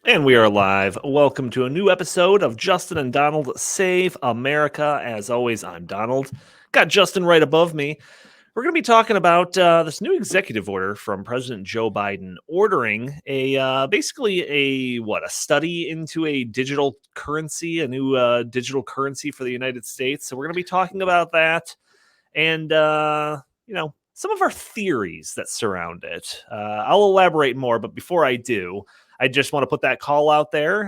And we are live. Welcome to a new episode of Justin and Donald Save America. As always, I'm Donald. Got Justin right above me. We're going to be talking about this new executive order from President Joe Biden ordering a study into a digital currency, a new digital currency for the United States. So we're going to be talking about that and some of our theories that surround it. I'll elaborate more, but before I do, I just want to put that call out there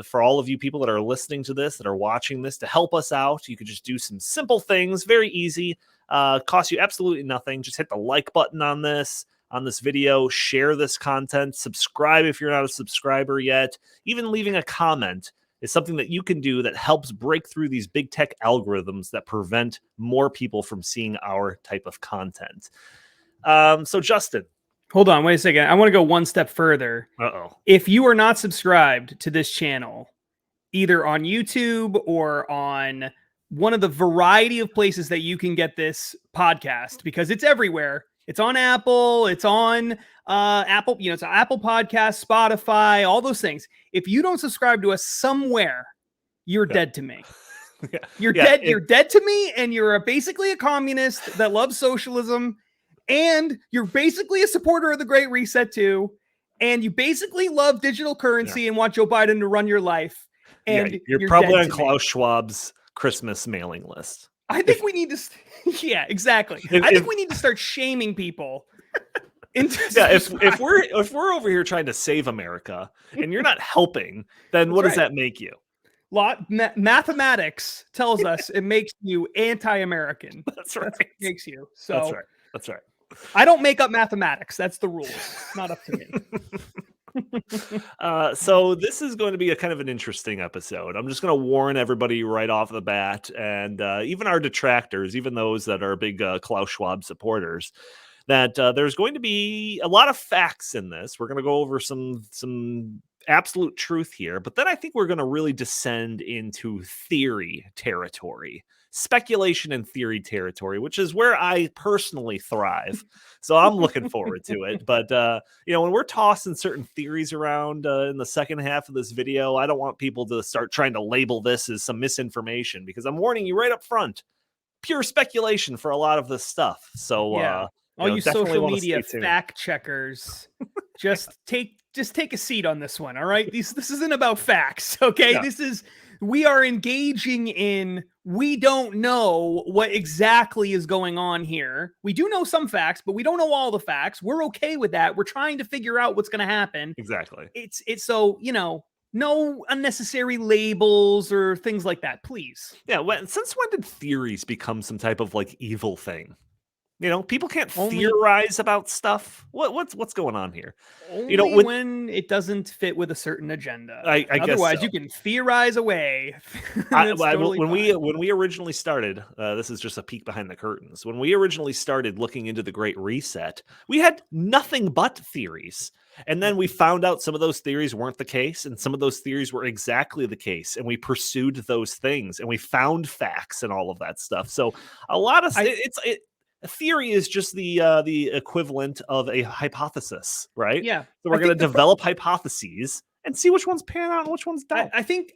for all of you people that are listening to this, that are watching this, to help us out. You could just do some simple things, very easy, cost you absolutely nothing. Just hit the like button on this video, share this content, subscribe if you're not a subscriber yet. Even leaving a comment is something that you can do that helps break through these big tech algorithms that prevent more people from seeing our type of content. So Justin. Hold on, wait a second. I want to go one step further. Uh-oh. If you are not subscribed to this channel, either on YouTube or on one of the variety of places that you can get this podcast, because it's everywhere. It's on Apple, it's on Apple, it's on Apple Podcasts, Spotify, all those things. If you don't subscribe to us somewhere, you're dead to me. You're dead. You're dead to me, and you're basically a communist that loves socialism. And you're basically a supporter of the Great Reset too. And you basically love digital currency and want Joe Biden to run your life. And you're probably on Klaus Schwab's Christmas mailing list. I think we need to. Yeah, exactly. I think we need to start shaming people. If we're over here trying to save America and you're not helping, then what does that make you? Mathematics tells us it makes you anti-American. That's right. That's what it makes you. So That's right. I don't make up mathematics. That's the rules. It's not up to me. So this is going to be a kind of an interesting episode. I'm just going to warn everybody right off the bat, and even our detractors, even those that are big Klaus Schwab supporters, that there's going to be a lot of facts in this. We're going to go over some absolute truth here, but then I think we're going to really descend into theory territory. Speculation and theory territory, which is where I personally thrive. So I'm looking forward to it. But, when we're tossing certain theories around in the second half of this video, I don't want people to start trying to label this as some misinformation, because I'm warning you right up front, pure speculation for a lot of this stuff. So, all you social media fact checkers, just take a seat on this one. All right. This isn't about facts. Okay. Yeah. We are engaging in, we don't know what exactly is going on here. We do know some facts, but we don't know all the facts. We're okay with that. We're trying to figure out what's going to happen. Exactly. It's so, no unnecessary labels or things like that, please. Yeah. Since when did theories become some type of evil thing? People can't theorize about stuff. What's going on here? Only when it doesn't fit with a certain agenda. I guess otherwise, you can theorize away. When we originally started, this is just a peek behind the curtains. When we originally started looking into the Great Reset, we had nothing but theories. And then we found out some of those theories weren't the case, and some of those theories were exactly the case. And we pursued those things, and we found facts and all of that stuff. So a lot of a theory is just the equivalent of a hypothesis, right? Yeah. So we're going to develop hypotheses and see which ones pan out and which ones don't. I think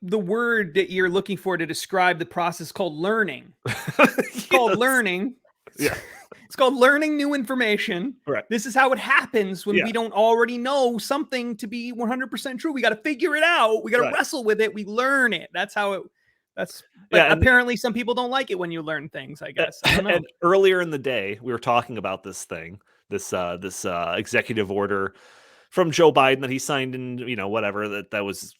the word that you're looking for to describe the process is called learning. It's called learning. Yeah. It's called learning new information. Right. This is how it happens when we don't already know something to be 100% true. We got to figure it out. We got to wrestle with it. We learn it. That's how it. Apparently some people don't like it when you learn things, I guess. I don't know. And earlier in the day, we were talking about this executive order from Joe Biden that he signed in, whatever, that was,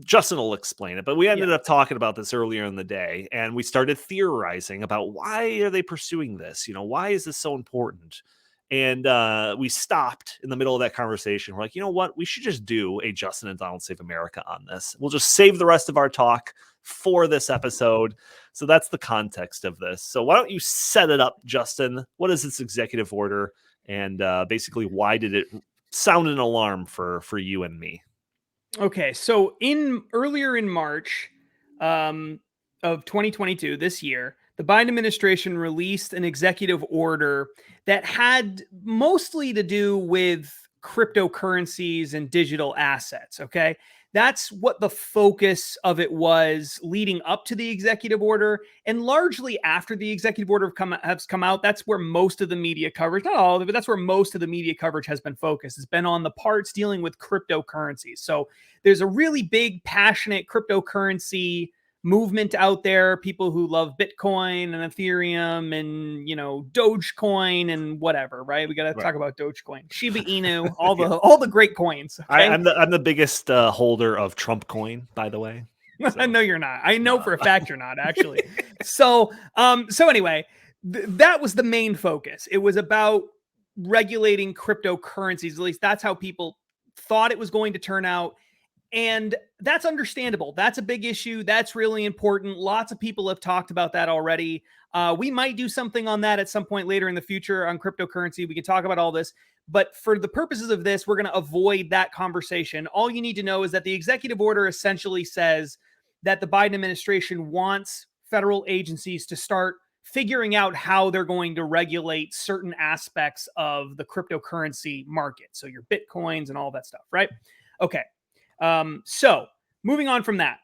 Justin will explain it, but we ended up talking about this earlier in the day, and we started theorizing about why are they pursuing this? Why is this so important? And we stopped in the middle of that conversation. We're like, you know what? We should just do a Justin and Donald Save America on this. We'll just save the rest of our talk for this episode. So that's the context of this. So why don't you set it up, Justin? What is this executive order? And basically, why did it sound an alarm for you and me? Okay, so earlier in March of 2022, this year, the Biden administration released an executive order that had mostly to do with cryptocurrencies and digital assets. Okay. That's what the focus of it was leading up to the executive order, and largely after the executive order has come out. That's where most of the media coverage, not all of it, but that's where most of the media coverage has been focused. It's been on the parts dealing with cryptocurrencies. So there's a really big, passionate cryptocurrency movement out there, people who love Bitcoin and Ethereum and, Dogecoin and whatever, right? We got to talk about Dogecoin, Shiba Inu, all the great coins. Okay? I'm the biggest holder of Trump coin, by the way. So. No, you're not. I know for a fact you're not, actually. So anyway, that was the main focus. It was about regulating cryptocurrencies. At least that's how people thought it was going to turn out. And that's understandable. That's a big issue. That's really important. Lots of people have talked about that already. We might do something on that at some point later in the future on cryptocurrency. We can talk about all this. But for the purposes of this, we're going to avoid that conversation. All you need to know is that the executive order essentially says that the Biden administration wants federal agencies to start figuring out how they're going to regulate certain aspects of the cryptocurrency market. So your Bitcoins and all that stuff, right? Okay. So moving on from that,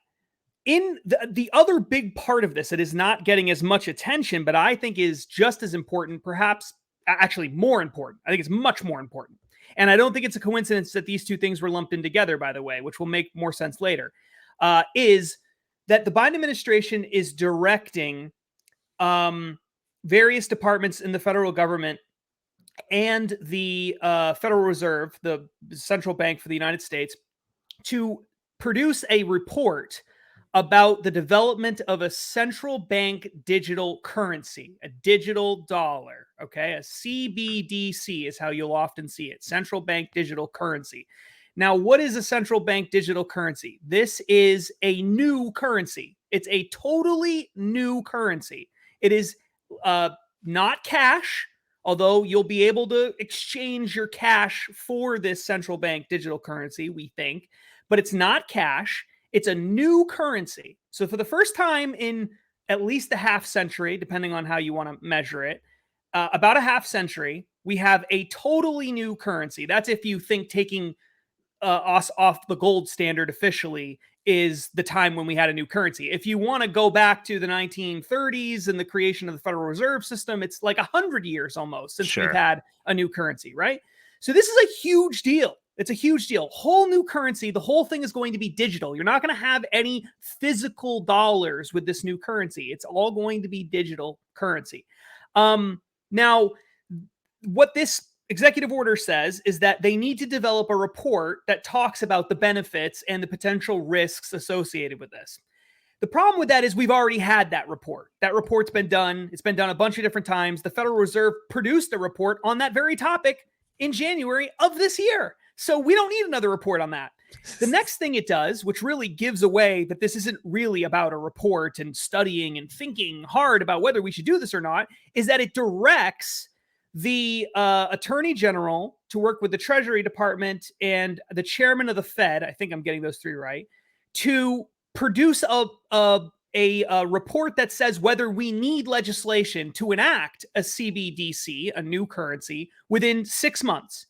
in the other big part of this that is not getting as much attention, but I think is just as important, perhaps actually more important. I think it's much more important. And I don't think it's a coincidence that these two things were lumped in together, by the way, which will make more sense later, is that the Biden administration is directing various departments in the federal government and the Federal Reserve, the central bank for the United States, to produce a report about the development of a central bank digital currency, a digital dollar, okay? A CBDC is how you'll often see it, central bank digital currency. Now, what is a central bank digital currency? This is a new currency. It's a totally new currency. It is not cash, although you'll be able to exchange your cash for this central bank digital currency, we think. But it's not cash. It's a new currency. So for the first time in at least a half century, depending on how you want to measure it, about a half century, we have a totally new currency. That's if you think taking us off the gold standard officially is the time when we had a new currency. If you want to go back to the 1930s and the creation of the Federal Reserve System, it's like 100 years almost since we've had a new currency, right? So this is a huge deal. It's a huge deal. Whole new currency. The whole thing is going to be digital. You're not going to have any physical dollars with this new currency. It's all going to be digital currency. Now, what this executive order says is that they need to develop a report that talks about the benefits and the potential risks associated with this. The problem with that is we've already had that report. That report's been done. It's been done a bunch of different times. The Federal Reserve produced a report on that very topic in January of this year. So we don't need another report on that. The next thing it does, which really gives away that this isn't really about a report and studying and thinking hard about whether we should do this or not, is that it directs the Attorney General to work with the Treasury Department and the chairman of the Fed, I think I'm getting those three right, to produce a report that says whether we need legislation to enact a CBDC, a new currency, within 6 months.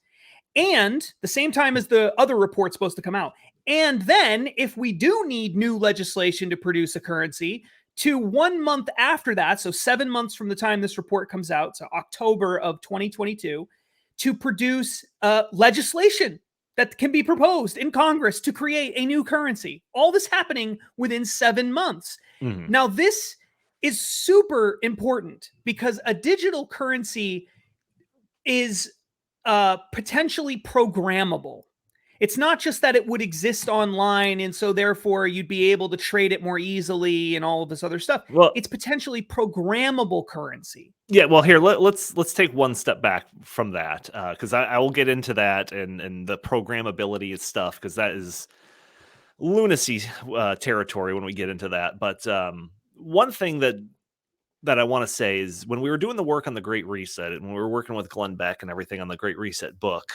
And the same time as the other report's supposed to come out. And then if we do need new legislation to produce a currency, to 1 month after that, so 7 months from the time this report comes out, so October of 2022, to produce legislation that can be proposed in Congress to create a new currency. All this happening within 7 months. Mm-hmm. Now, this is super important because a digital currency is potentially programmable. It's not just that it would exist online and so therefore you'd be able to trade it more easily and all of this other stuff. Well, it's potentially programmable currency. Yeah, well, here let's take one step back from that because I will get into that and the programmability of stuff because that is lunacy territory when we get into that. But one thing that I want to say is when we were doing the work on the Great Reset and when we were working with Glenn Beck and everything on the Great Reset book,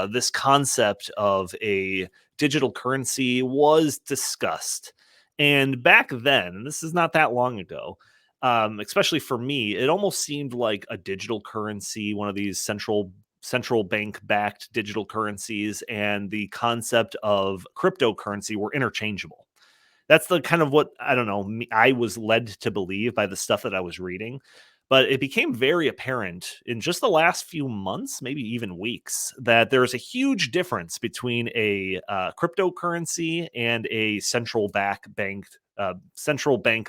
this concept of a digital currency was discussed. And back then, this is not that long ago, especially for me, it almost seemed like a digital currency, one of these central central bank-backed digital currencies and the concept of cryptocurrency were interchangeable. That's the kind of what, I don't know, I was led to believe by the stuff that I was reading. But it became very apparent in just the last few months, maybe even weeks, that there's a huge difference between a cryptocurrency and a central bank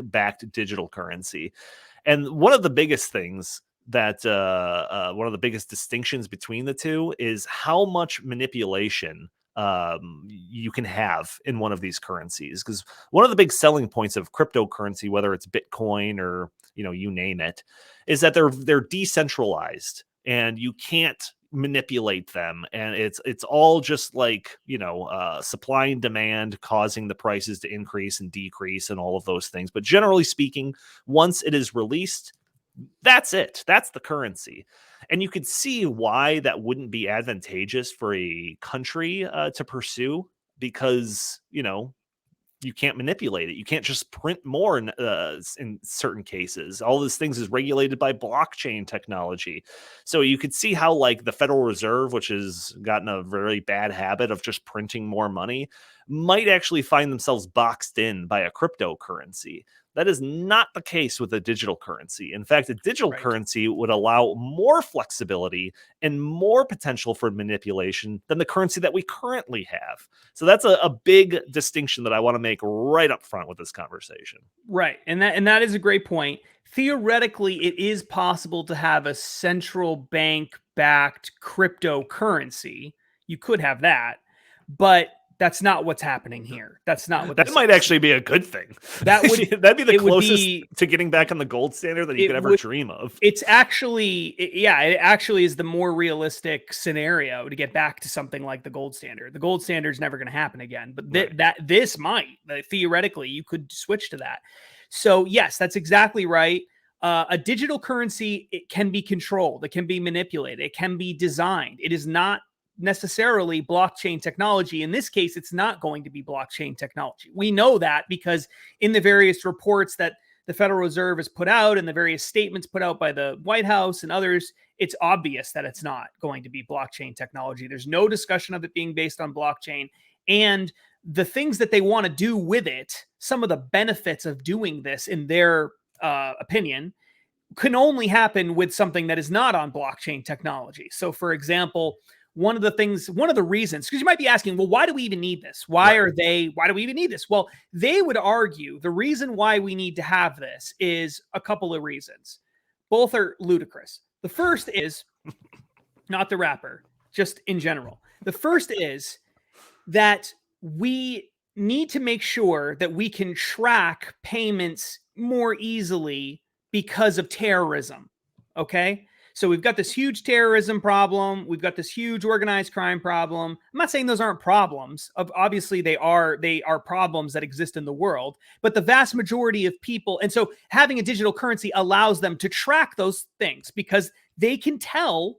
backed digital currency. And one of the biggest things that one of the biggest distinctions between the two is how much manipulation you can have in one of these currencies. Because one of the big selling points of cryptocurrency, whether it's Bitcoin or you name it, is that they're decentralized and you can't manipulate them, and it's all just like supply and demand causing the prices to increase and decrease and all of those things. But generally speaking, once it is released, that's it. That's the currency. And you could see why that wouldn't be advantageous for a country to pursue, because, you can't manipulate it. You can't just print more in certain cases. All these things is regulated by blockchain technology. So you could see how, like, the Federal Reserve, which has gotten a very bad habit of just printing more money, might actually find themselves boxed in by a cryptocurrency. That is not the case with a digital currency. In fact, a digital currency would allow more flexibility and more potential for manipulation than the currency that we currently have. So that's a big distinction that I want to make right up front with this conversation. Right. And that is a great point. Theoretically, it is possible to have a central bank backed cryptocurrency. You could have that, but that's not what's happening here. That's not what that might actually be a good thing. That'd be the closest to getting back on the gold standard that you could ever dream of. It actually is the more realistic scenario to get back to something like the gold standard. The gold standard is never going to happen again, but this might. Theoretically, you could switch to that. So yes, that's exactly right. A digital currency, it can be controlled, it can be manipulated, it can be designed. It is not necessarily blockchain technology. In this case, it's not going to be blockchain technology. We know that because in the various reports that the Federal Reserve has put out and the various statements put out by the White House and others, it's obvious that it's not going to be blockchain technology. There's no discussion of it being based on blockchain. And the things that they want to do with it, some of the benefits of doing this, in their opinion, can only happen with something that is not on blockchain technology. So, for example, one of the reasons, because you might be asking, well, why do we even need this? Why do we even need this? Well, they would argue the reason why we need to have this is a couple of reasons. Both are ludicrous. The first is not the rapper, just in general. The first is that we need to make sure that we can track payments more easily because of terrorism. Okay? So we've got this huge terrorism problem. We've got this huge organized crime problem. I'm not saying those aren't problems. Obviously, they are problems that exist in the world. But the vast majority of people, and so having a digital currency allows them to track those things because they can tell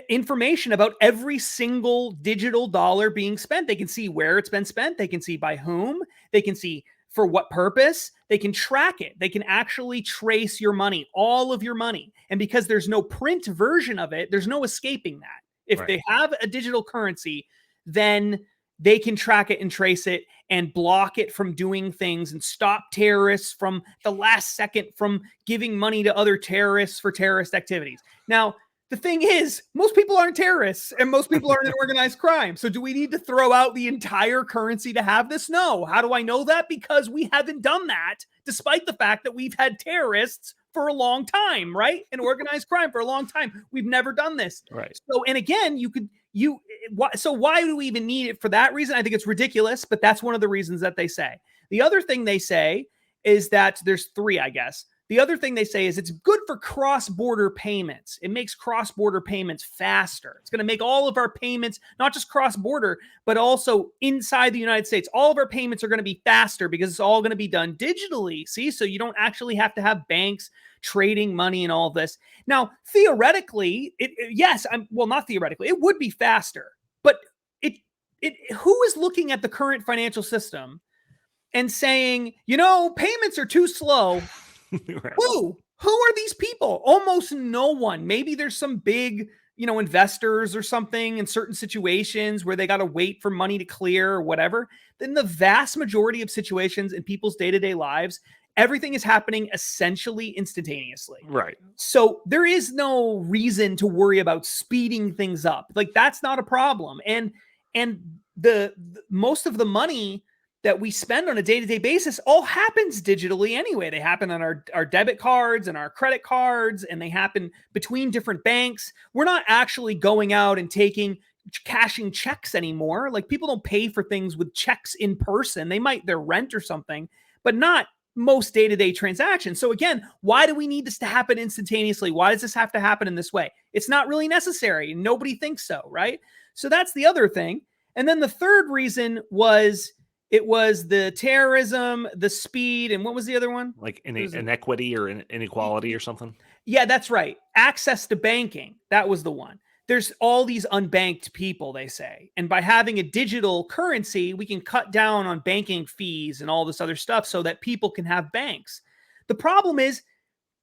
information about every single digital dollar being spent. They can see where it's been spent. They can see by whom. They can see for what purpose. They can track it. They can actually trace your money, all of your money. And because there's no print version of it, there's no escaping that. If they have a digital currency, then they can track it and trace it and block it from doing things and stop terrorists from the last second from giving money to other terrorists for terrorist activities. Now, the thing is, most people aren't terrorists and most people aren't in organized crime. So do we need to throw out the entire currency to have this? No. How do I know that? Because we haven't done that, despite the fact that we've had terrorists for a long time, right? And organized crime for a long time. We've never done this. Right. So, and again, so why do we even need it for that reason? I think it's ridiculous, but that's one of the reasons that they say. The other thing they say is that there's three, I guess. The other thing they say is it's good for cross-border payments. It makes cross-border payments faster. It's going to make all of our payments, not just cross-border, but also inside the United States. All of our payments are going to be faster because it's all going to be done digitally. See, so you don't actually have to have banks trading money and all of this. Now, theoretically, not theoretically, it would be faster. But who is looking at the current financial system and saying, payments are too slow? Right. Who are these people? Almost no one. Maybe there's some big investors or something in certain situations where they got to wait for money to clear or whatever, then the vast majority of situations in people's day-to-day lives, everything is happening essentially instantaneously. Right. So there is no reason to worry about speeding things up. Like, that's not a problem. And the most of the money that we spend on a day-to-day basis all happens digitally anyway. They happen on our debit cards and our credit cards, and they happen between different banks. We're not actually going out and cashing checks anymore. Like, people don't pay for things with checks in person. They might their rent or something, but not most day-to-day transactions. So again, why do we need this to happen instantaneously? Why does this have to happen in this way? It's not really necessary. Nobody thinks so, right? So that's the other thing. And then the third reason was the terrorism, the speed, and what was the other one? Like inequity or inequality or something. Yeah, that's right. Access to banking. That was the one. There's all these unbanked people, they say. And by having a digital currency, we can cut down on banking fees and all this other stuff so that people can have banks. The problem is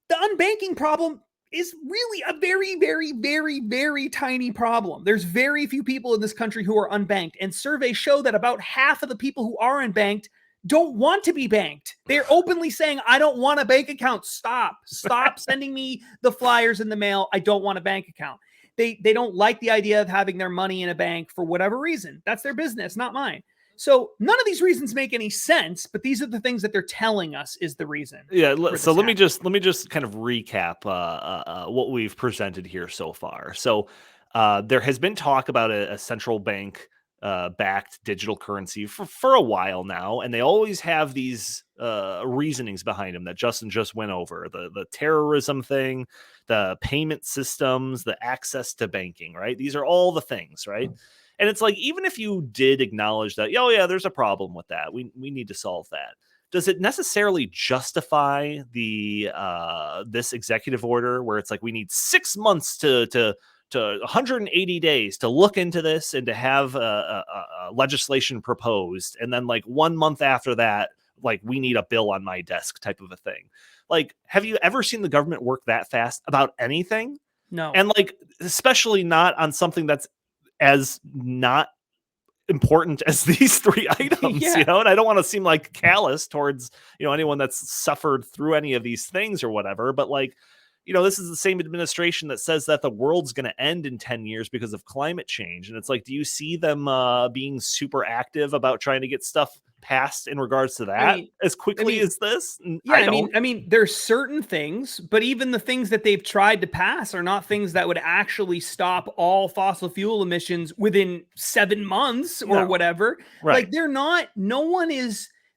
the unbanking problem is really a very, very, very, very tiny problem. There's very few people in this country who are unbanked. And surveys show that about half of the people who are unbanked don't want to be banked. They're openly saying, I don't want a bank account. Stop sending me the flyers in the mail. I don't want a bank account. They don't like the idea of having their money in a bank for whatever reason. That's their business, not mine. So none of these reasons make any sense, but these are the things that they're telling us is the reason. Yeah. So let me just kind of recap what we've presented here so far. So there has been talk about a central bank backed digital currency for a while now, and they always have these reasonings behind them that Justin just went over: the terrorism thing, the payment systems, the access to banking. Right? These are all the things, right? And it's like, even if you did acknowledge that, oh yeah, there's a problem with that, we need to solve that. Does it necessarily justify the this executive order where it's like we need 6 months to 180 days to look into this and to have a legislation proposed, and then like 1 month after that, like, we need a bill on my desk type of a thing? Like, have you ever seen the government work that fast about anything? No. And like, especially not on something that's as not important as these three items. Yeah. And I don't want to seem like callous towards, anyone that's suffered through any of these things or whatever, but like, this is the same administration that says that the world's going to end in 10 years because of climate change. And it's like, do you see them being super active about trying to get stuff passed in regards to that as quickly as this? Yeah, I mean, there's certain things, but even the things that they've tried to pass are not things that would actually stop all fossil fuel emissions within 7 months or whatever. Right. Like,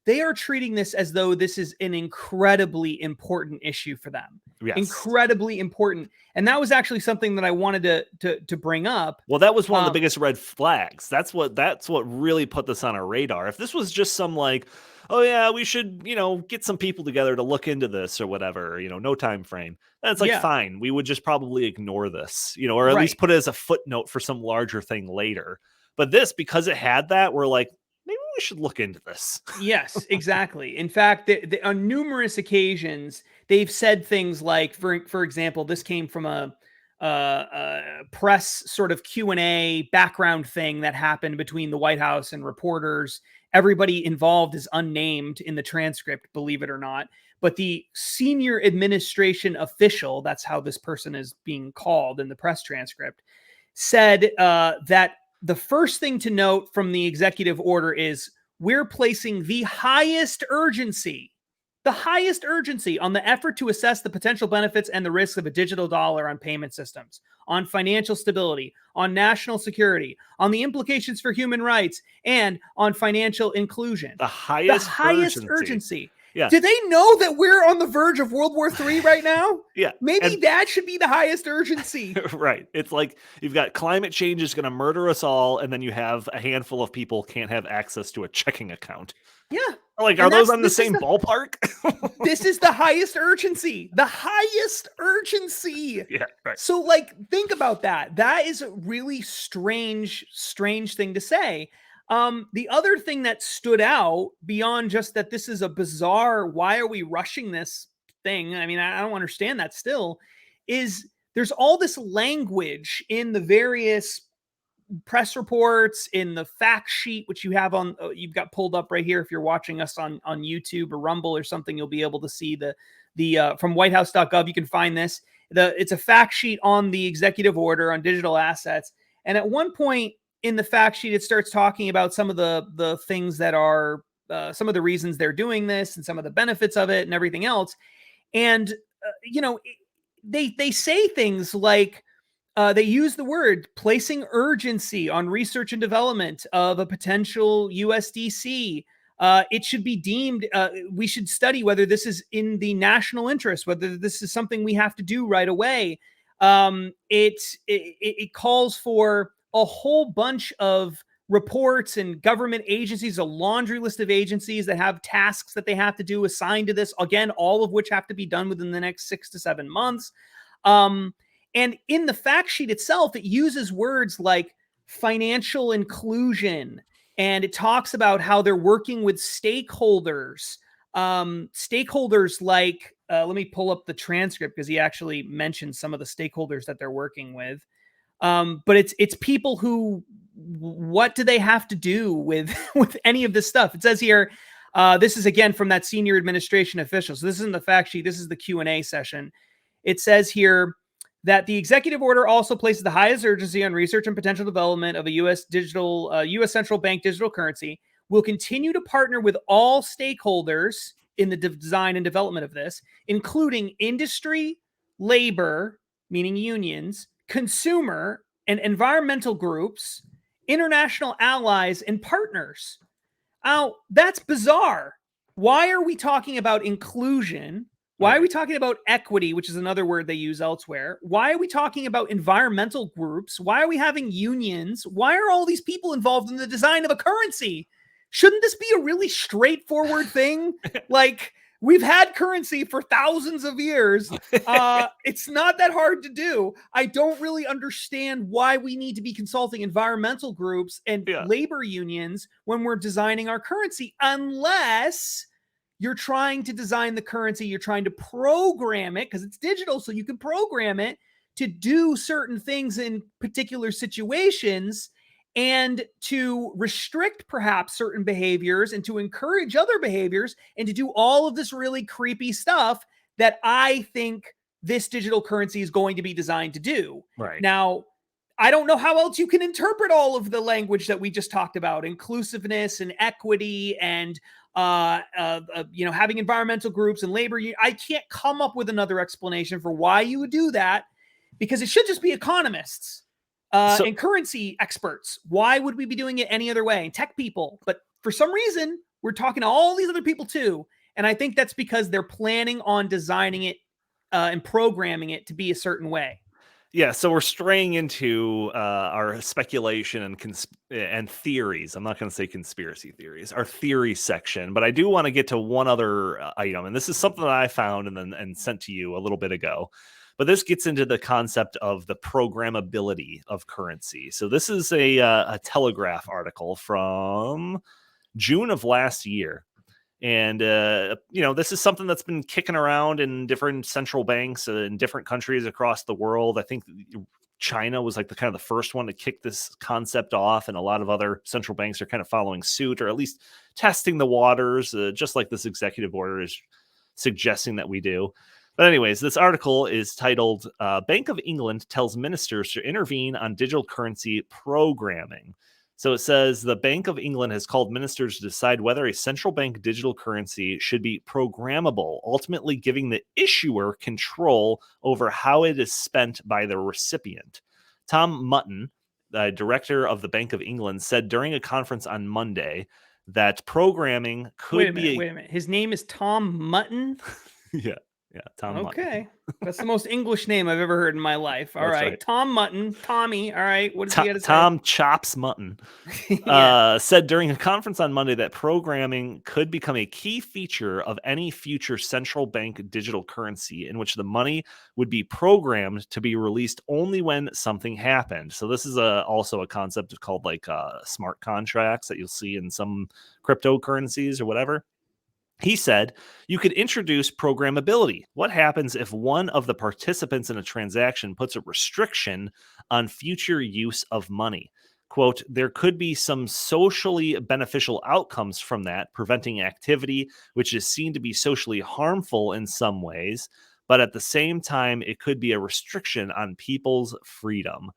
they are treating this as though this is an incredibly important issue for them. Yes. Incredibly important. And that was actually something that I wanted to bring up. Well, that was one of the biggest red flags. That's what really put this on our radar. If this was just some like, oh yeah, we should, get some people together to look into this or whatever, no time frame, then it's like, fine, we would just probably ignore this, or at least put it as a footnote for some larger thing later. But this, because it had that, we're like, maybe we should look into this. Yes, exactly. In fact, on numerous occasions, they've said things like, for example, this came from a press sort of Q&A background thing that happened between the White House and reporters. Everybody involved is unnamed in the transcript, believe it or not. But the senior administration official, that's how this person is being called in the press transcript, said that the first thing to note from the executive order is we're placing the highest urgency on the effort to assess the potential benefits and the risks of a digital dollar on payment systems, on financial stability, on national security, on the implications for human rights, and on financial inclusion. The highest urgency. Yeah. Do they know that we're on the verge of World War III right now? Yeah. Maybe that should be the highest urgency. Right. It's like you've got climate change is going to murder us all, and then you have a handful of people can't have access to a checking account. Yeah. Like, are those on the same ballpark? This is the highest urgency. The highest urgency. Yeah, right. So, like, think about that. That is a really strange thing to say. The other thing that stood out beyond just that this is a bizarre, why are we rushing this thing? I mean, I don't understand that still, is there's all this language in the various press reports, in the fact sheet, which you have on, you've got pulled up right here. If you're watching us on YouTube or Rumble or something, you'll be able to see the from whitehouse.gov. You can find this. It's a fact sheet on the executive order on digital assets. And at one point in the fact sheet, it starts talking about some of the things that are some of the reasons they're doing this and some of the benefits of it and everything else. And they say things like, they use the word placing urgency on research and development of a potential USDC. It should be deemed, we should study whether this is in the national interest, whether this is something we have to do right away. It calls for a whole bunch of reports and government agencies, a laundry list of agencies that have tasks that they have to do assigned to this. Again, all of which have to be done within the next 6 to 7 months. And in the fact sheet itself, it uses words like financial inclusion, and it talks about how they're working with stakeholders. Stakeholders like, let me pull up the transcript because he actually mentioned some of the stakeholders that they're working with. But it's people who, what do they have to do with any of this stuff? It says here, this is again from that senior administration official. So this isn't the fact sheet. This is the Q&A session. It says here that the executive order also places the highest urgency on research and potential development of a U.S. central bank digital currency. Will continue to partner with all stakeholders in the design and development of this, including industry, labor, meaning unions, consumer and environmental groups, international allies, and partners. Now, that's bizarre. Why are we talking about inclusion? Why are we talking about equity, which is another word they use elsewhere? Why are we talking about environmental groups? Why are we having unions? Why are all these people involved in the design of a currency? Shouldn't this be a really straightforward thing? Like, we've had currency for thousands of years. It's not that hard to do. I don't really understand why we need to be consulting environmental groups and labor unions when we're designing our currency, unless you're trying to design the currency, you're trying to program it, because it's digital, so you can program it to do certain things in particular situations and to restrict perhaps certain behaviors and to encourage other behaviors and to do all of this really creepy stuff that I think this digital currency is going to be designed to do. Right. Now, I don't know how else you can interpret all of the language that we just talked about, inclusiveness and equity and having environmental groups and labor. I can't come up with another explanation for why you would do that, because it should just be economists and currency experts. Why would we be doing it any other way? And tech people. But for some reason, we're talking to all these other people too. And I think that's because they're planning on designing it and programming it to be a certain way. Yeah, so we're straying into our speculation and theories. I'm not going to say conspiracy theories, our theory section, but I do want to get to one other item, and this is something that I found and sent to you a little bit ago. But this gets into the concept of the programmability of currency. So this is a Telegraph article from June of last year. And, this is something that's been kicking around in different central banks in different countries across the world. I think China was like the kind of the first one to kick this concept off, and a lot of other central banks are kind of following suit, or at least testing the waters, just like this executive order is suggesting that we do. But anyways, this article is titled, Bank of England tells ministers to intervene on digital currency programming. So it says the Bank of England has called ministers to decide whether a central bank digital currency should be programmable, ultimately giving the issuer control over how it is spent by the recipient. Tom Mutton, the director of the Bank of England, said during a conference on Monday that programming could be... Wait a minute. His name is Tom Mutton? Yeah, Tom Mutton. Okay. That's the most English name I've ever heard in my life. All right. Tom Mutton. Tommy. All right. What does he got to say? Tom Chops Mutton said during a conference on Monday that programming could become a key feature of any future central bank digital currency, in which the money would be programmed to be released only when something happened. So this is also a concept called like smart contracts that you'll see in some cryptocurrencies or whatever. He said, you could introduce programmability. What happens if one of the participants in a transaction puts a restriction on future use of money? Quote, there could be some socially beneficial outcomes from that, preventing activity which is seen to be socially harmful in some ways, but at the same time, it could be a restriction on people's freedom.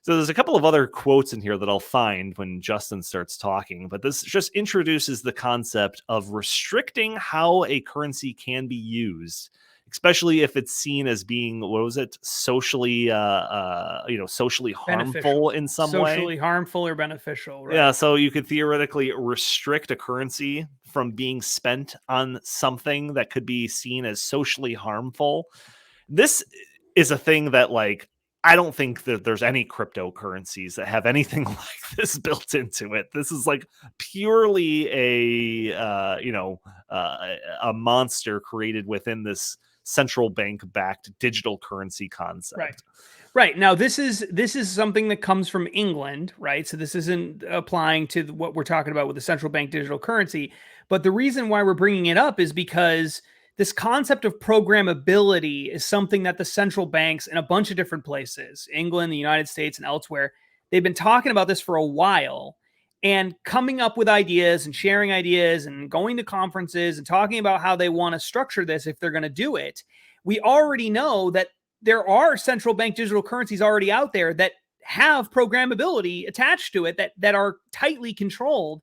So there's a couple of other quotes in here that I'll find when Justin starts talking, but this just introduces the concept of restricting how a currency can be used, especially if it's seen as being, what was it, socially, socially harmful in some way. Socially harmful or beneficial, right? Yeah, so you could theoretically restrict a currency from being spent on something that could be seen as socially harmful. This is a thing that, like, I don't think that there's any cryptocurrencies that have anything like this built into it. This is like purely a monster created within this central bank backed digital currency concept. Right. Now this is something that comes from England, right? So this isn't applying to what we're talking about with the central bank digital currency, but the reason why we're bringing it up is because this concept of programmability is something that the central banks in a bunch of different places, England, the United States, and elsewhere, they've been talking about this for a while and coming up with ideas and sharing ideas and going to conferences and talking about how they want to structure this if they're going to do it. We already know that there are central bank digital currencies already out there that have programmability attached to it that are tightly controlled.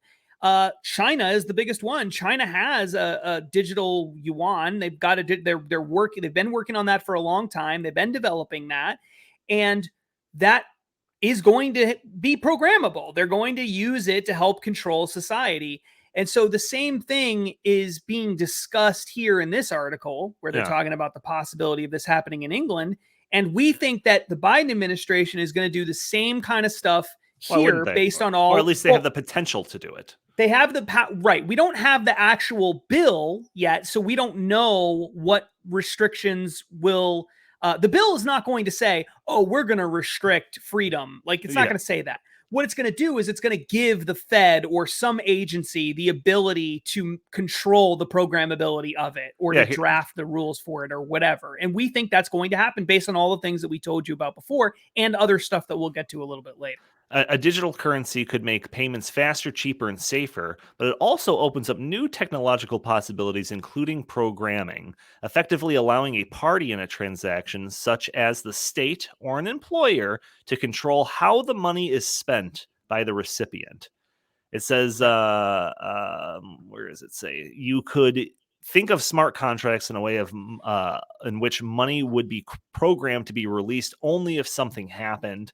China is the biggest one. China has a digital yuan. They've got they're working. They've been working on that for a long time. They've been developing that, and that is going to be programmable. They're going to use it to help control society. And so the same thing is being discussed here in this article, where they're talking about the possibility of this happening in England. And we think that the Biden administration is going to do the same kind of stuff here, based on all, or at least they have the potential to do it. They have right. We don't have the actual bill yet, so we don't know what restrictions will. The bill is not going to say, "Oh, we're going to restrict freedom." Like, it's not going to say that. What it's going to do is it's going to give the Fed or some agency the ability to control the programmability of it, or to draft the rules for it, or whatever. And we think that's going to happen based on all the things that we told you about before and other stuff that we'll get to a little bit later. A digital currency could make payments faster, cheaper, and safer, but it also opens up new technological possibilities, including programming, effectively allowing a party in a transaction, such as the state or an employer, to control how the money is spent by the recipient. It says, where does it say? You could think of smart contracts in a way of in which money would be programmed to be released only if something happened.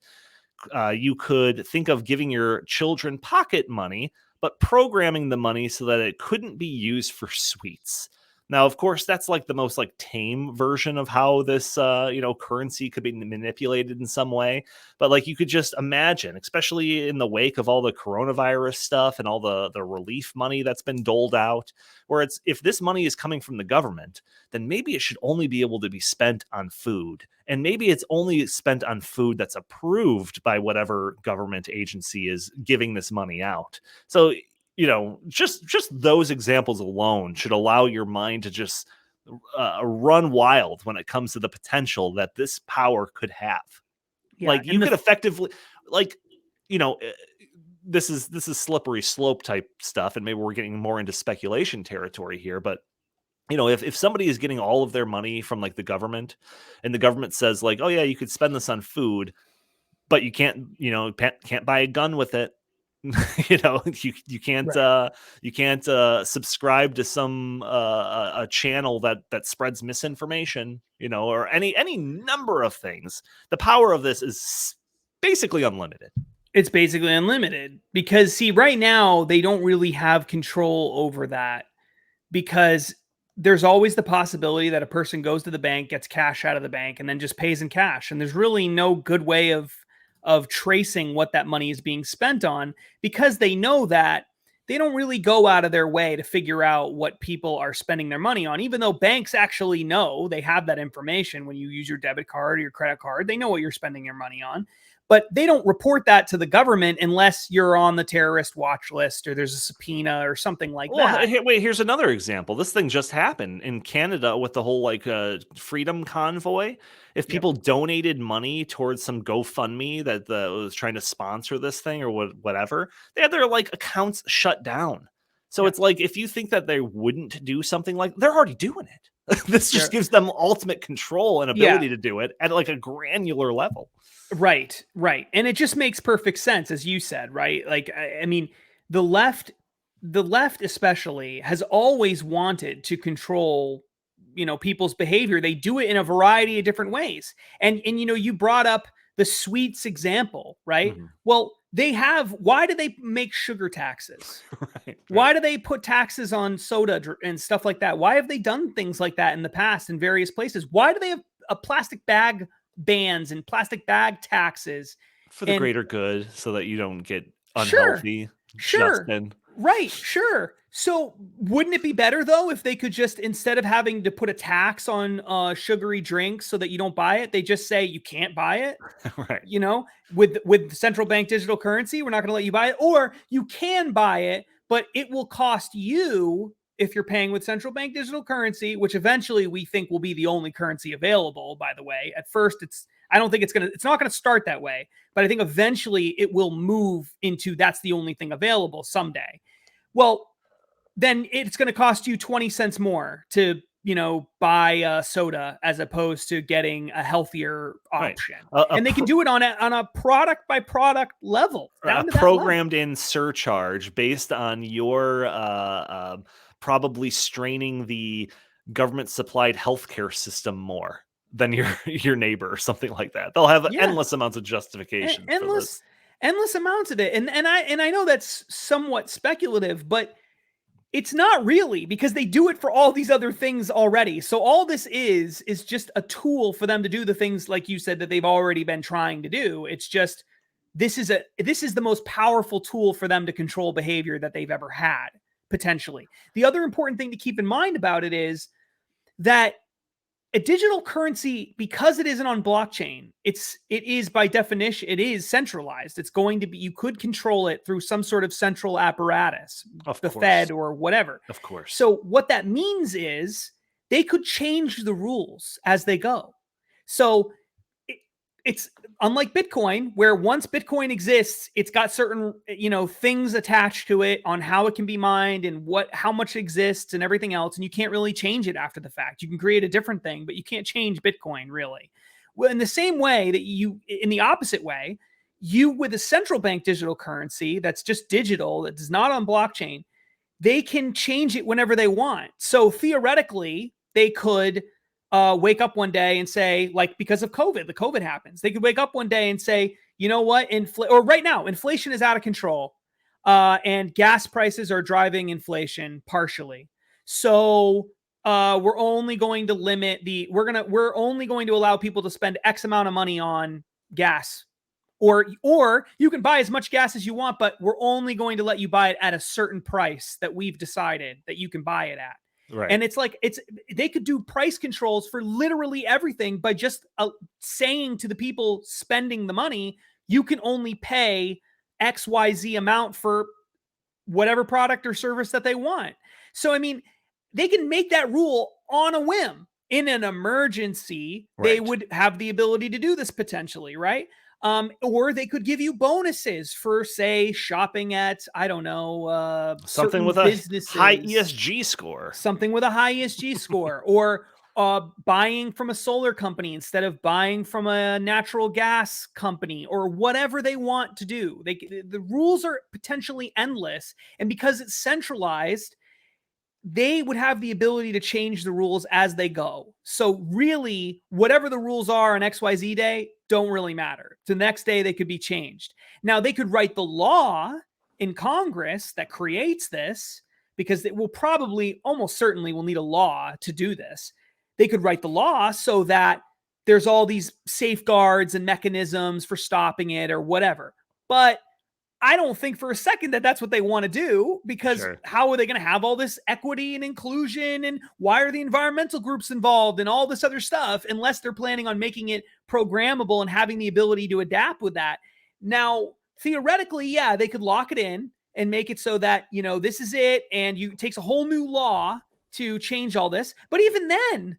You could think of giving your children pocket money, but programming the money so that it couldn't be used for sweets. Now, of course, that's like the most like tame version of how this, currency could be manipulated in some way. But like, you could just imagine, especially in the wake of all the coronavirus stuff and all the relief money that's been doled out, where it's, if this money is coming from the government, then maybe it should only be able to be spent on food. And maybe it's only spent on food that's approved by whatever government agency is giving this money out. So, just those examples alone should allow your mind to just run wild when it comes to the potential that this power could have. Like, you could effectively, this is slippery slope type stuff, and maybe we're getting more into speculation territory here, but if somebody is getting all of their money from like the government, and the government says like, oh yeah, you could spend this on food, but you can't buy a gun with it. You can't subscribe to some a channel that spreads misinformation, or any number of things. The power of this is basically unlimited. It's basically unlimited because, see, right now they don't really have control over that, because there's always the possibility that a person goes to the bank, gets cash out of the bank, and then just pays in cash. And there's really no good way of tracing what that money is being spent on, because they know that they don't really go out of their way to figure out what people are spending their money on, even though banks actually know. They have that information when you use your debit card or your credit card. They know what you're spending your money on. But they don't report that to the government unless you're on the terrorist watch list or there's a subpoena or something like that. Wait, here's another example. This thing just happened in Canada with the whole freedom convoy. If Yep. people donated money towards some GoFundMe that was trying to sponsor this thing or whatever, they had their like accounts shut down. So Yeah. it's like, if you think that they wouldn't do something like, they're already doing it. This just Yeah. gives them ultimate control and Yeah. ability to do it at like a granular level. Right. And it just makes perfect sense, as you said, right? Like, I mean, the left especially has always wanted to control, people's behavior. They do it in a variety of different ways. And you brought up the sweets example, right? Mhm. Well, why do they make sugar taxes? Right. Why do they put taxes on soda and stuff like that? Why have they done things like that in the past in various places? Why do they have a plastic bag bans and plastic bag taxes? For the And greater good, so that you don't get sure, unhealthy, sure, Justin. right, sure. So wouldn't it be better though if they could just, instead of having to put a tax on sugary drinks so that you don't buy it, they just say you can't buy it? Right. With central bank digital currency, we're not going to let you buy it, or you can buy it, but it will cost you, if you're paying with central bank digital currency, which eventually we think will be the only currency available, by the way. At first, it's not going to start that way, but I think eventually it will move into that's the only thing available someday. Well, then it's going to cost you 20 cents more to, buy a soda as opposed to getting a healthier option. Right. And they can do it on a product by product level, down to that Programmed level. in surcharge based on your probably straining the government supplied healthcare system more than your neighbor or something like that. They'll have Yeah. endless amounts of justification for this. Endless amounts of it. And I know that's somewhat speculative, but it's not really, because they do it for all these other things already. So all this is just a tool for them to do the things, like you said, that they've already been trying to do. It's just, this is the most powerful tool for them to control behavior that they've ever had, potentially. The other important thing to keep in mind about it is that a digital currency, because it isn't on blockchain, it is by definition, it is centralized. It's going to be, you could control it through some sort of central apparatus, Of the course. Fed or whatever. Of course. So what that means is they could change the rules as they go. So it's unlike Bitcoin, where once Bitcoin exists, it's got certain, things attached to it on how it can be mined and how much exists and everything else. And you can't really change it after the fact. You can create a different thing, but you can't change Bitcoin really. Well, in the same way that in the opposite way, with a central bank digital currency that's just digital, that is not on blockchain, they can change it whenever they want. So theoretically, they could wake up one day and say, like, because of COVID, the COVID happens. They could wake up one day and say, you know what, or right now, inflation is out of control, and gas prices are driving inflation partially. So we're only going to limit we're only going to allow people to spend X amount of money on gas. Or you can buy as much gas as you want, but we're only going to let you buy it at a certain price that we've decided that you can buy it at. Right. And it's like, they could do price controls for literally everything by just saying to the people spending the money, you can only pay XYZ amount for whatever product or service that they want. So, I mean, they can make that rule on a whim. In an emergency, they would have the ability to do this potentially, right? Or they could give you bonuses for, say, shopping at, I don't know, something with a high ESG score. Something with a high ESG score. Or buying from a solar company instead of buying from a natural gas company, or whatever they want to do. The rules are potentially endless. And because it's centralized, they would have the ability to change the rules as they go. So really, whatever the rules are on XYZ day don't really matter. The next day, they could be changed. Now, they could write the law in Congress that creates this, because it will probably, almost certainly, will need a law to do this. They could write the law so that there's all these safeguards and mechanisms for stopping it or whatever. But I don't think for a second that that's what they want to do, because Sure. how are they going to have all this equity and inclusion, and why are the environmental groups involved and all this other stuff, unless they're planning on making it programmable and having the ability to adapt with that. Now, theoretically, yeah, they could lock it in and make it so that, this is it. And it takes a whole new law to change all this. But even then,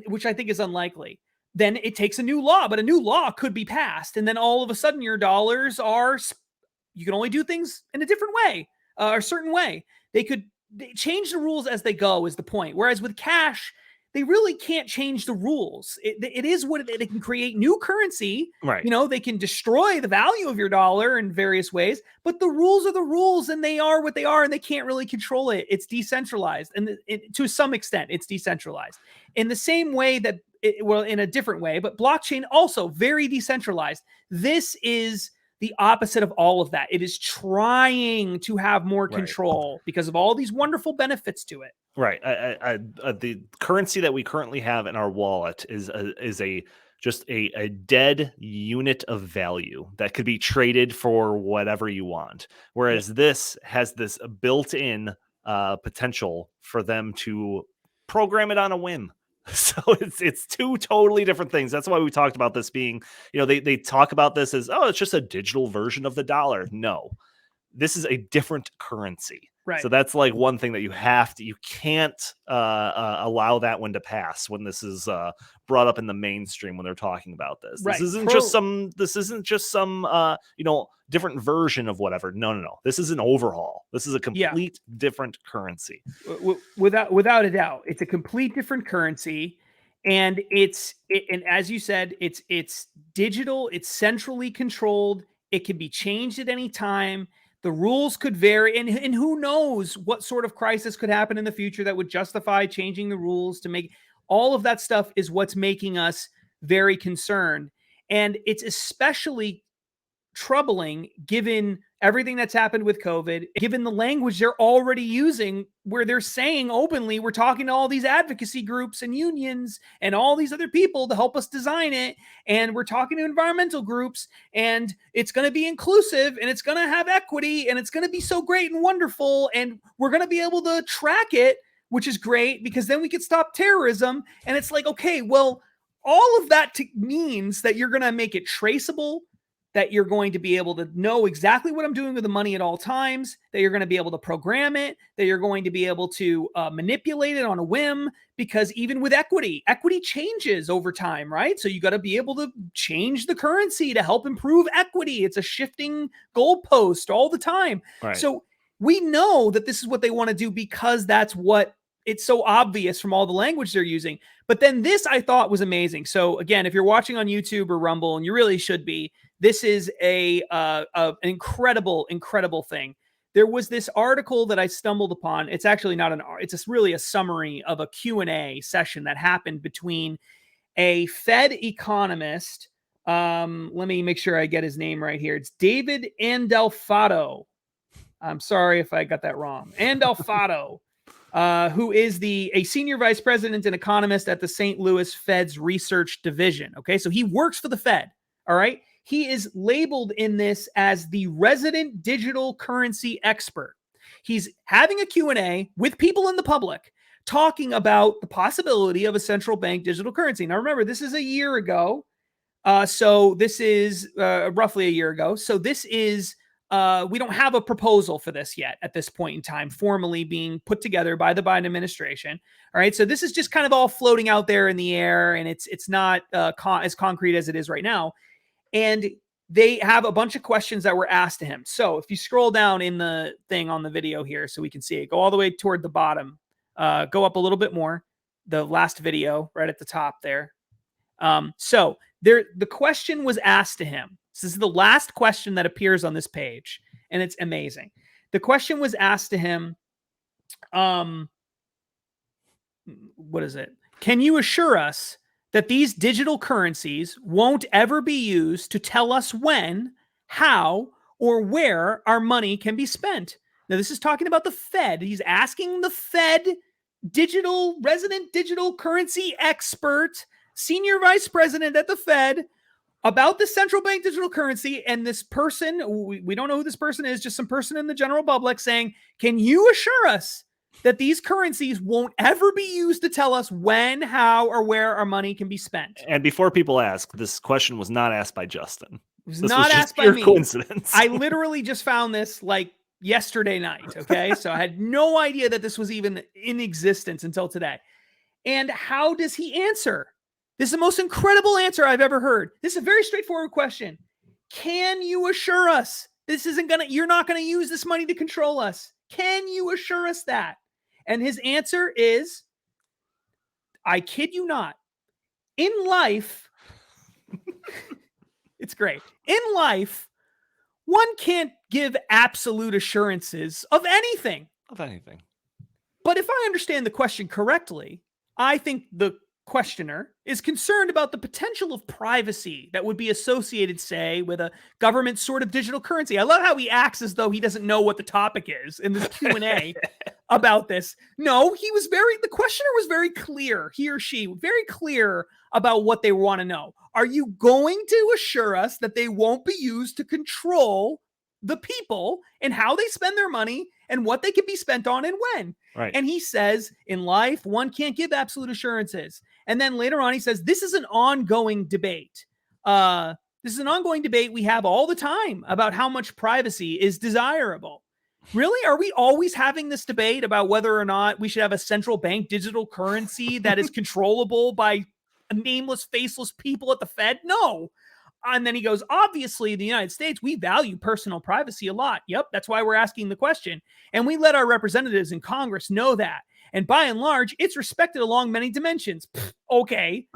which I think is unlikely, then it takes a new law, but a new law could be passed. And then all of a sudden your dollars you can only do things in a different way, a certain way. They change the rules as they go is the point. Whereas with cash, they really can't change the rules. It is what they can create new currency. Right. They can destroy the value of your dollar in various ways, but the rules are the rules, and they are what they are, and they can't really control it. It's decentralized. And to some extent, it's decentralized in the same way that, in a different way, but blockchain also very decentralized. This is the opposite of all of that. It is trying to have more control because of all these wonderful benefits to it. Right. The currency that we currently have in our wallet is just a dead unit of value that could be traded for whatever you want. Whereas this has this built-in potential for them to program it on a whim. So it's two totally different things. That's why we talked about this being, they talk about this as, it's just a digital version of the dollar. No, this is a different currency. Right. So that's like one thing that you can't allow that one to pass when this is brought up in the mainstream when they're talking about this. Right. This isn't just some different version of whatever. No. This is an overhaul. This is a complete different currency. Without a doubt, it's a complete different currency. And and as you said, it's digital, it's centrally controlled, it can be changed at any time. The rules could vary, and who knows what sort of crisis could happen in the future that would justify changing the rules to make all of that stuff is what's making us very concerned. And it's especially troubling given everything that's happened with COVID, given the language they're already using, where they're saying openly, we're talking to all these advocacy groups and unions and all these other people to help us design it. And we're talking to environmental groups, and it's going to be inclusive, and it's going to have equity, and it's going to be so great and wonderful. And we're going to be able to track it, which is great because then we could stop terrorism. And it's like, okay, well, all of that means that you're going to make it traceable, that you're going to be able to know exactly what I'm doing with the money at all times, that you're going to be able to program it, that you're going to be able to manipulate it on a whim, because even with equity changes over time, right? So you got to be able to change the currency to help improve equity. It's a shifting goalpost all the time. Right. So we know that this is what they want to do because that's what it's so obvious from all the language they're using. But then this I thought was amazing. So again, if you're watching on YouTube or Rumble, and you really should be, this is an incredible, incredible thing. There was this article that I stumbled upon. It's actually not it's really a summary of a Q&A session that happened between a Fed economist. Let me make sure I get his name right here. It's David Andelfato. I'm sorry if I got that wrong. Andelfato. Who is a senior vice president and economist at the St. Louis Fed's research division. Okay, so he works for the Fed. All right, he is labeled in this as the resident digital currency expert. He's having a Q&A with people in the public talking about the possibility of a central bank digital currency. Now, remember, this is a year ago. So this is roughly a year ago. So this is we don't have a proposal for this yet at this point in time, formally being put together by the Biden administration. All right. So this is just kind of all floating out there in the air, and it's not as concrete as it is right now. And they have a bunch of questions that were asked to him. So if you scroll down in the thing on the video here so we can see it, go all the way toward the bottom, go up a little bit more, the last video right at the top there. So the question was asked to him. So this is the last question that appears on this page, and it's amazing. The question was asked to him. What is it? Can you assure us that these digital currencies won't ever be used to tell us when, how, or where our money can be spent? Now, this is talking about the Fed. He's asking the Fed resident digital currency expert, senior vice president at the Fed, about the central bank digital currency, and this person, we don't know who this person is, just some person in the general public saying, can you assure us that these currencies won't ever be used to tell us when, how, or where our money can be spent? And before people ask, this question was not asked by Justin. It was This not was just asked by pure me. coincidence. I literally just found this like yesterday night, okay? So I had no idea that this was even in existence until today. And how does he answer? This is the most incredible answer I've ever heard. This is a very straightforward question. Can you assure us you're not gonna use this money to control us? Can you assure us that? And his answer is, I kid you not, in life, it's great. In life, one can't give absolute assurances of anything. Of anything. But if I understand the question correctly, I think the questioner is concerned about the potential of privacy that would be associated, say, with a government sort of digital currency. I love how he acts as though he doesn't know what the topic is in this Q&A about this. No, the questioner was very clear, he or she, very clear about what they want to know. Are you going to assure us that they won't be used to control the people and how they spend their money and what they can be spent on and when? Right. And he says, in life, one can't give absolute assurances. And then later on, he says, this is an ongoing debate. This is an ongoing debate we have all the time about how much privacy is desirable. Really? Are we always having this debate about whether or not we should have a central bank digital currency that is controllable by nameless, faceless people at the Fed? No. And then he goes, obviously, in the United States, we value personal privacy a lot. Yep, that's why we're asking the question. And we let our representatives in Congress know that. And by and large, it's respected along many dimensions. Okay.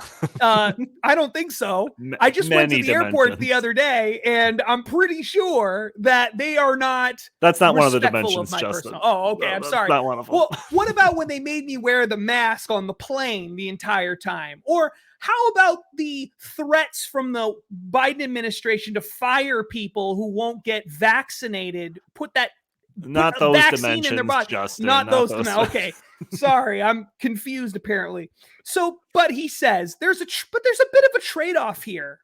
I don't think so. I just went to the airport the other day, and I'm pretty sure that they are not. That's not one of the dimensions, Justin. Personal. Oh, okay. I'm sorry. Not one of them. Well, what about when they made me wear the mask on the plane the entire time? Or how about the threats from the Biden administration to fire people who won't get vaccinated? Put not those dimensions, in their body. Justin. Not those dimensions. Okay. Sorry, I'm confused apparently. So, but he says there's a bit of a trade-off here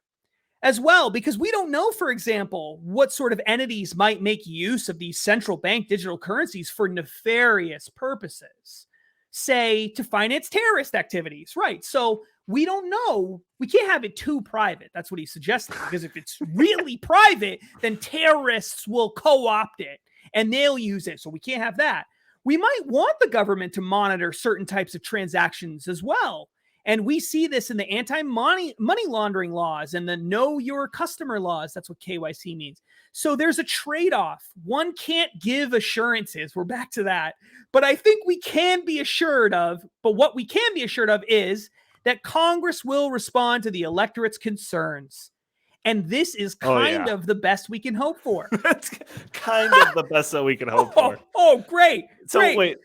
as well, because we don't know, for example, what sort of entities might make use of these central bank digital currencies for nefarious purposes, say to finance terrorist activities, right? So we don't know. We can't have it too private. That's what he's suggesting, because if it's really private, then terrorists will co-opt it and they'll use it. So we can't have that. We might want the government to monitor certain types of transactions as well. And we see this in the anti-money laundering laws and the know your customer laws. That's what KYC means. So there's a trade-off. One can't give assurances. We're back to that. But I think we can be assured of, but what we can be assured of is that Congress will respond to the electorate's concerns. And this is kind of the best we can hope for. That's kind of the best that we can hope for. Oh, great. So wait,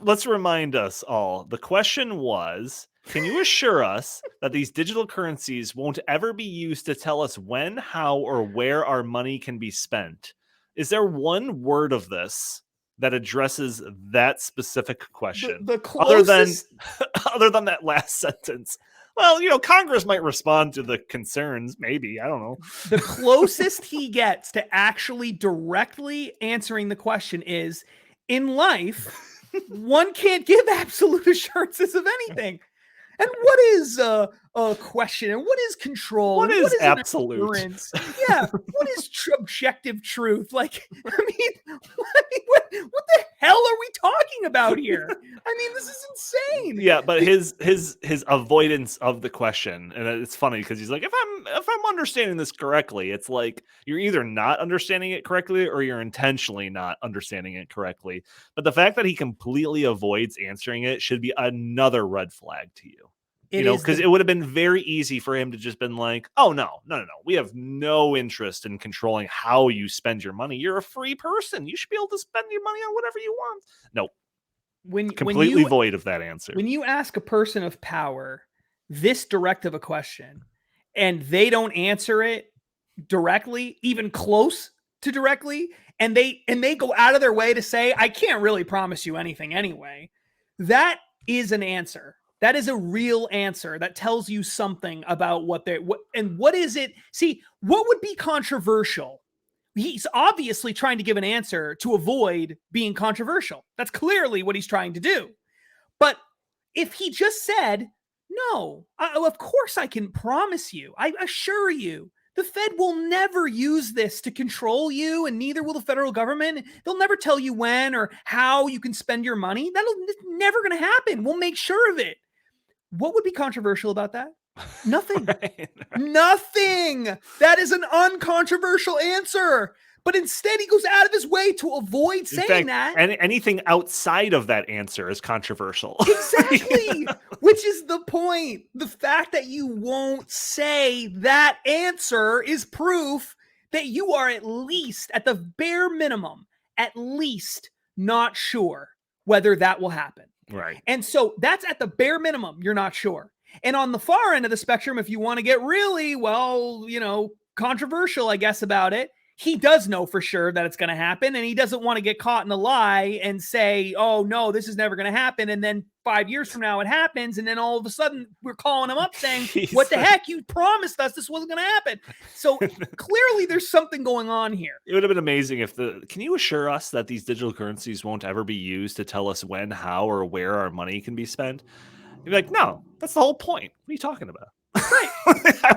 let's remind us all. The question was, can you assure us that these digital currencies won't ever be used to tell us when, how, or where our money can be spent? Is there one word of this that addresses that specific question? The closest... other than that last sentence. Well, Congress might respond to the concerns, maybe. I don't know. The closest he gets to actually directly answering the question is, in life, one can't give absolute assurances of anything. And what is a question? And what is control? What is absolute? Yeah. What is objective truth? Like, what the hell are we talking about here? I mean, this is insane. Yeah, but his avoidance of the question, and it's funny because he's like, if I'm understanding this correctly, it's like you're either not understanding it correctly or you're intentionally not understanding it correctly. But the fact that he completely avoids answering it should be another red flag to you. Because it would have been very easy for him to just been like, oh, no. We have no interest in controlling how you spend your money. You're a free person. You should be able to spend your money on whatever you want. Nope. Completely void of that answer. When you ask a person of power this direct of a question and they don't answer it directly, even close to directly, and they go out of their way to say, I can't really promise you anything anyway, that is an answer. That is a real answer that tells you something about what is it? See, what would be controversial? He's obviously trying to give an answer to avoid being controversial. That's clearly what he's trying to do. But if he just said, no, of course I can promise you, I assure you, the Fed will never use this to control you, and neither will the federal government. They'll never tell you when or how you can spend your money. That's never going to happen. We'll make sure of it. What would be controversial about that? Nothing. Right. Nothing. That is an uncontroversial answer. But instead, he goes out of his way to avoid saying that. And anything outside of that answer is controversial. Exactly. Which is the point. The fact that you won't say that answer is proof that you are at least, at the bare minimum, at least not sure whether that will happen. Right. And so that's at the bare minimum, you're not sure. And on the far end of the spectrum, if you want to get really, controversial, I guess, about it, he does know for sure that it's going to happen, and he doesn't want to get caught in a lie and say, oh, no, this is never going to happen. And then 5 years from now it happens, and then all of a sudden we're calling him up saying, what the heck? You promised us this wasn't going to happen. So clearly there's something going on here. It would have been amazing if can you assure us that these digital currencies won't ever be used to tell us when, how, or where our money can be spent? You'd be like, no, that's the whole point. What are you talking about?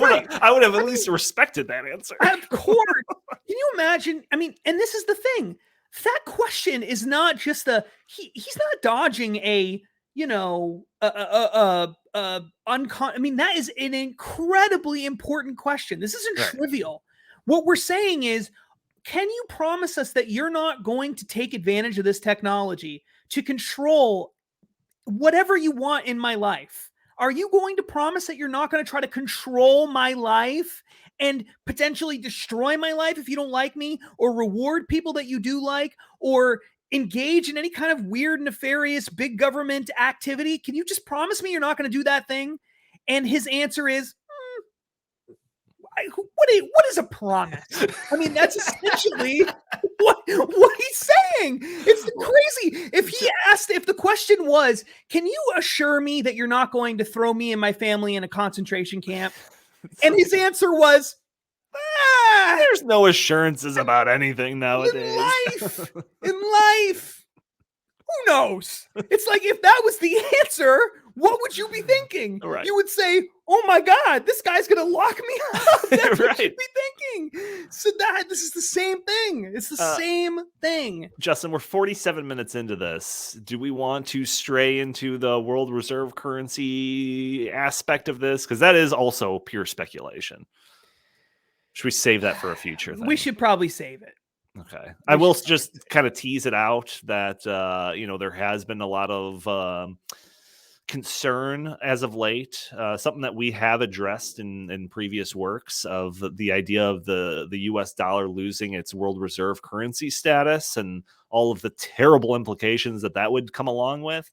Right. I would have at least respected that answer. Of course. Can you imagine? I mean, and this is the thing. That question is not just he's not dodging that is an incredibly important question. This isn't trivial. What we're saying is, can you promise us that you're not going to take advantage of this technology to control whatever you want in my life? Are you going to promise that you're not going to try to control my life and potentially destroy my life if you don't like me, or reward people that you do like, or engage in any kind of weird, nefarious, big government activity? Can you just promise me you're not going to do that thing? And his answer is, what is a promise? I mean, that's essentially what he's saying. It's crazy. If the question was, can you assure me that you're not going to throw me and my family in a concentration camp? And his answer was, there's no assurances about anything nowadays. In life, who knows? It's like, if that was the answer, what would you be thinking? Right. You would say, oh my God, this guy's going to lock me up. That's what you'd be thinking. So this is the same thing. It's the same thing. Justin, we're 47 minutes into this. Do we want to stray into the world reserve currency aspect of this? Because that is also pure speculation. Should we save that for a future thing? We should probably save it. Okay. I will just kind of tease it out that, there has been a lot of concern as of late, something that we have addressed in previous works, of the idea of the US dollar losing its world reserve currency status and all of the terrible implications that would come along with,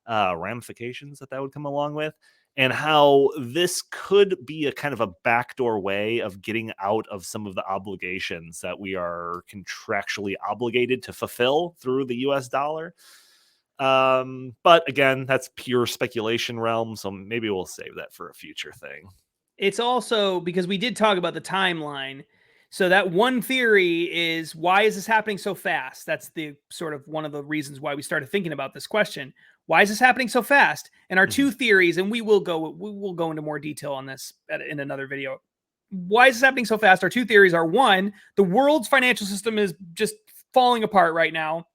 ramifications that would come along with, and how this could be a kind of a backdoor way of getting out of some of the obligations that we are contractually obligated to fulfill through the US dollar. But again, that's pure speculation realm, so maybe we'll save that for a future thing. It's also because we did talk about the timeline. So that one theory is, why is this happening so fast? That's the sort of one of the reasons why we started thinking about this question. Why is this happening so fast? And our two theories, and we will go into more detail on this in another video. Why is this happening so fast? Our two theories are, one, the world's financial system is just falling apart right now.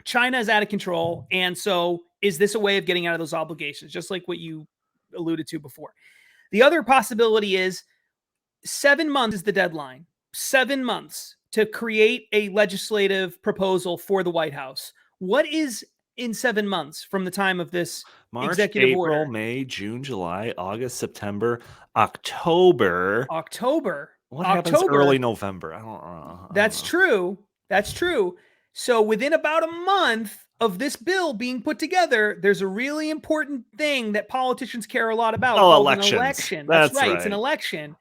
China is out of control. And so is this a way of getting out of those obligations? Just like what you alluded to before. The other possibility is 7 months is the deadline. 7 months to create a legislative proposal for the White House. What is in 7 months from the time of this March, executive April, order? May, June, July, August, September, October. What happens early November? I don't know. That's true. That's true. So within about a month of this bill being put together, there's a really important thing that politicians care a lot about. Elections. An election. That's right. It's an election.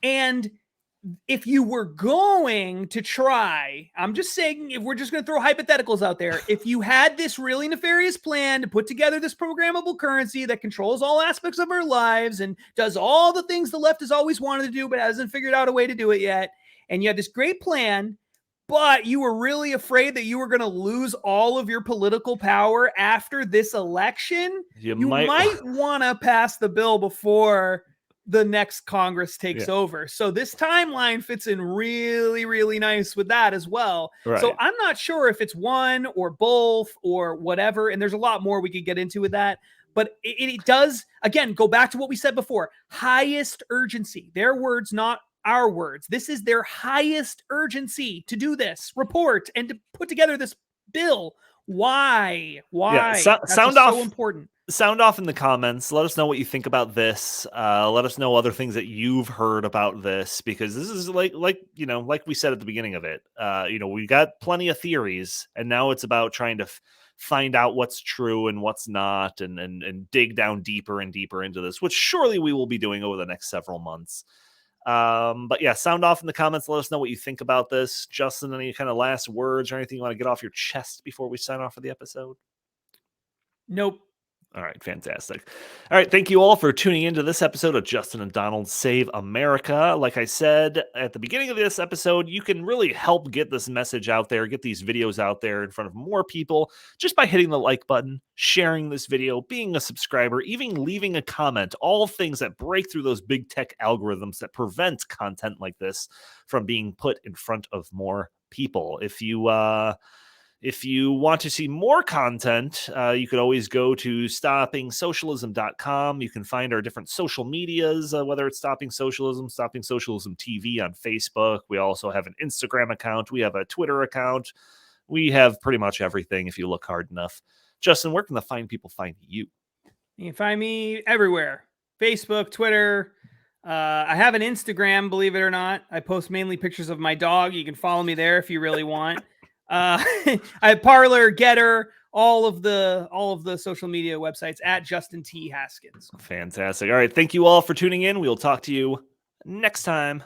And if you were going to try, I'm just saying, if we're just going to throw hypotheticals out there, if you had this really nefarious plan to put together this programmable currency that controls all aspects of our lives and does all the things the left has always wanted to do but hasn't figured out a way to do it yet, and you had this great plan, but you were really afraid that you were going to lose all of your political power after this election, you might want to pass the bill before the next Congress takes over. So this timeline fits in really, really nice with that as well. Right. So I'm not sure if it's one or both or whatever. And there's a lot more we could get into with that. But it does, again, go back to what we said before. Highest urgency. Their words, not our words. This is their highest urgency to do this report and to put together this bill. Why? Yeah, sound off. So important. Sound off in the comments. Let us know what you think about this. Let us know other things that you've heard about this, because this is like we said at the beginning of it. We got plenty of theories, and now it's about trying to find out what's true and what's not, and dig down deeper and deeper into this, which surely we will be doing over the next several months. But yeah, sound off in the comments. Let us know what you think about this. Justin, any kind of last words or anything you want to get off your chest before we sign off for the episode? Nope. All right, fantastic. All right, thank you all for tuning into this episode of Justin and Donald Save America. Like I said at the beginning of this episode, you can really help get this message out there, get these videos out there in front of more people just by hitting the like button, sharing this video, being a subscriber, even leaving a comment, all things that break through those big tech algorithms that prevent content like this from being put in front of more people. If you want to see more content, you could always go to stoppingsocialism.com. You can find our different social medias, whether it's Stopping Socialism TV on Facebook. We also have an Instagram account. We have a Twitter account. We have pretty much everything if you look hard enough. Justin, where can the fine people find you? You can find me everywhere. Facebook, Twitter. I have an Instagram, believe it or not. I post mainly pictures of my dog. You can follow me there if you really want. I have Parler, Getter, all of the social media websites at Justin T. Haskins. Fantastic. All right. Thank you all for tuning in. We'll talk to you next time.